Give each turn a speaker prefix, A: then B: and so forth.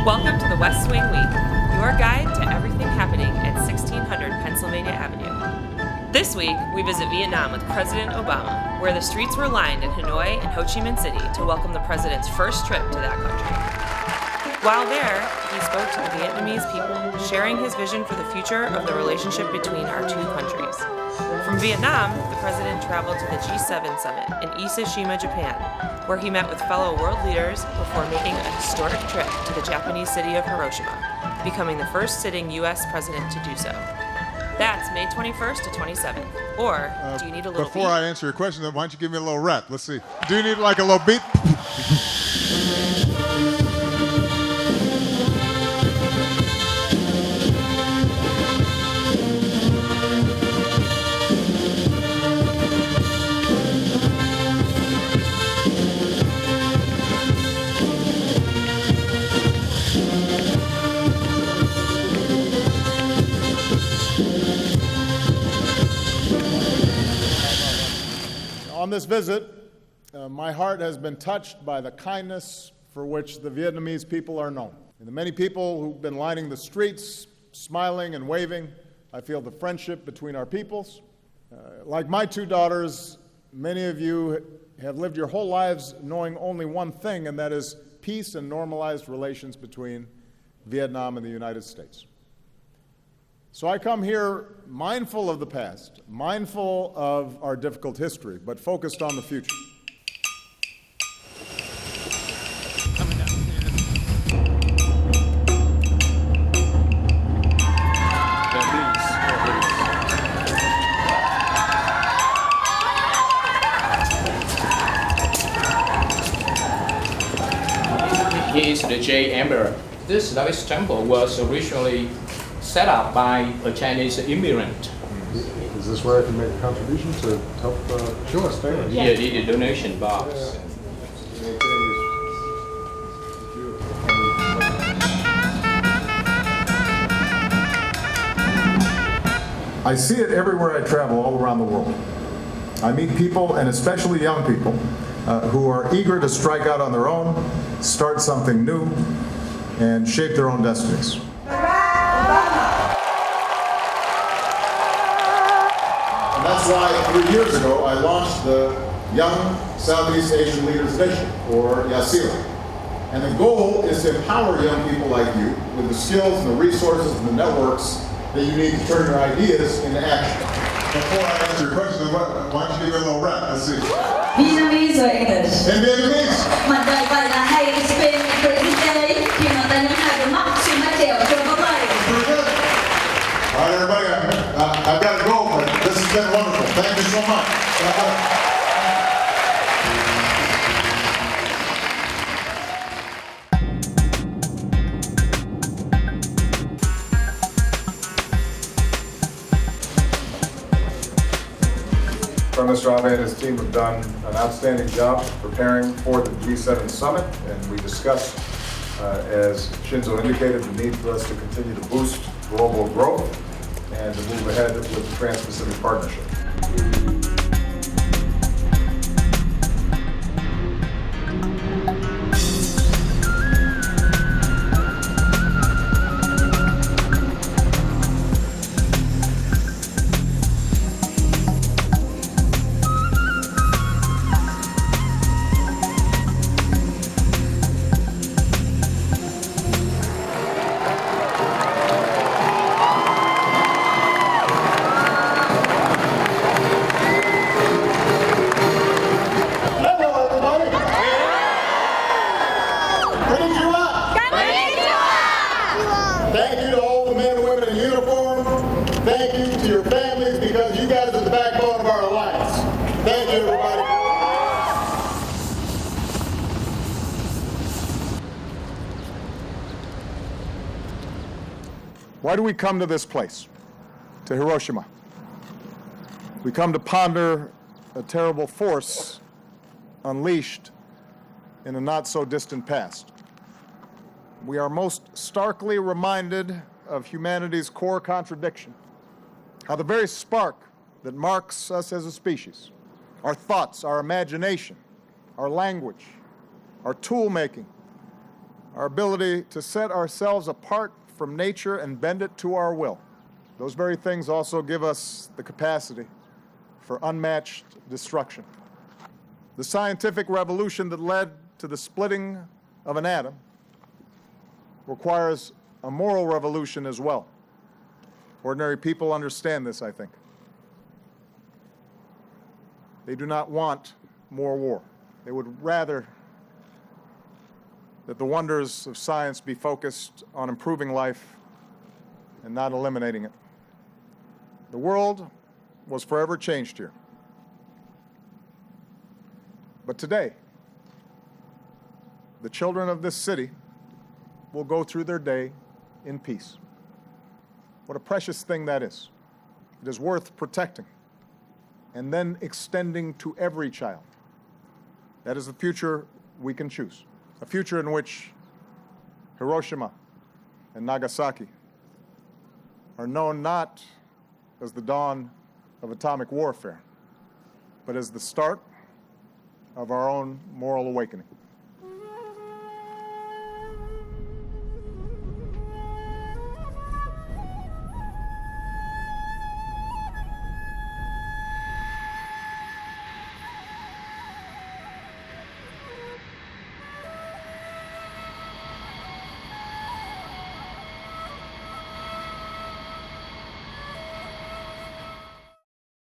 A: Welcome to the West Wing Week, your guide to everything happening at 1600 Pennsylvania Avenue. This week, we visit Vietnam with President Obama, where the streets were lined in Hanoi and Ho Chi Minh City to welcome the president's first trip to that country. While there, he spoke to the Vietnamese people, sharing his vision for the future of the relationship between our two countries. From Vietnam, the president traveled to the G7 summit in Hiroshima, Japan, where he met with fellow world leaders before making a historic trip to the Japanese city of Hiroshima, becoming the first sitting U.S. president to do so. That's May 21st to 27th. Or, do you need a little
B: Before
A: beat?
B: I answer your question, why don't you give me a little rap? Let's see. Do you need like a little beat?
C: On this visit, my heart has been touched by the kindness for which the Vietnamese people are known. And the many people who've been lining the streets, smiling and waving, I feel the friendship between our peoples. Like my two daughters, many of you have lived your whole lives knowing only one thing, and that is peace and normalized relations between Vietnam and the United States. So I come here mindful of the past, mindful of our difficult history, but focused on the future.
D: Here is the J Emperor. This David's temple was originally set up by a Chinese immigrant.
E: Is this where I can make a contribution to help stay?
D: Here is the donation box.
E: I see it everywhere I travel all around the world. I meet people, and especially young people, who are eager to strike out on their own, start something new, and shape their own destinies.
C: And that's why 3 years ago I launched the Young Southeast Asian Leaders Initiative, or YASILA. And the goal is to empower young people like you with the skills and the resources and the networks that you need to turn your ideas into action.
B: Before I answer your question, why don't you give me a little rap? Let's see.
F: Vietnamese or English?
B: In Vietnamese.
F: Mình đợi vậy là hay spin today khi mà ta những hai cái mắt xuyên mắt chèo cho có play.
B: Pretty good. All right, everybody, I've got to go, but this has been wonderful. Thank you so much.
E: Mr. Abe and his team have done an outstanding job preparing for the G7 summit, and we discussed, as Shinzo indicated, the need for us to continue to boost global growth and to move ahead with the Trans-Pacific Partnership.
C: Thank you to all the men and women in uniform. Thank you to your families, because you guys are the backbone of our alliance. Thank you, everybody.
E: Why do we come to this place, to Hiroshima? We come to ponder a terrible force unleashed in a not-so-distant past. We are most starkly reminded of humanity's core contradiction, how the very spark that marks us as a species, our thoughts, our imagination, our language, our tool-making, our ability to set ourselves apart from nature and bend it to our will. Those very things also give us the capacity for unmatched destruction. The scientific revolution that led to the splitting of an atom requires a moral revolution as well. Ordinary people understand this, I think. They do not want more war. They would rather that the wonders of science be focused on improving life and not eliminating it. The world was forever changed here. But today, the children of this city will go through their day in peace. What a precious thing that is. It is worth protecting and then extending to every child. That is the future we can choose, a future in which Hiroshima and Nagasaki are known not as the dawn of atomic warfare, but as the start of our own moral awakening.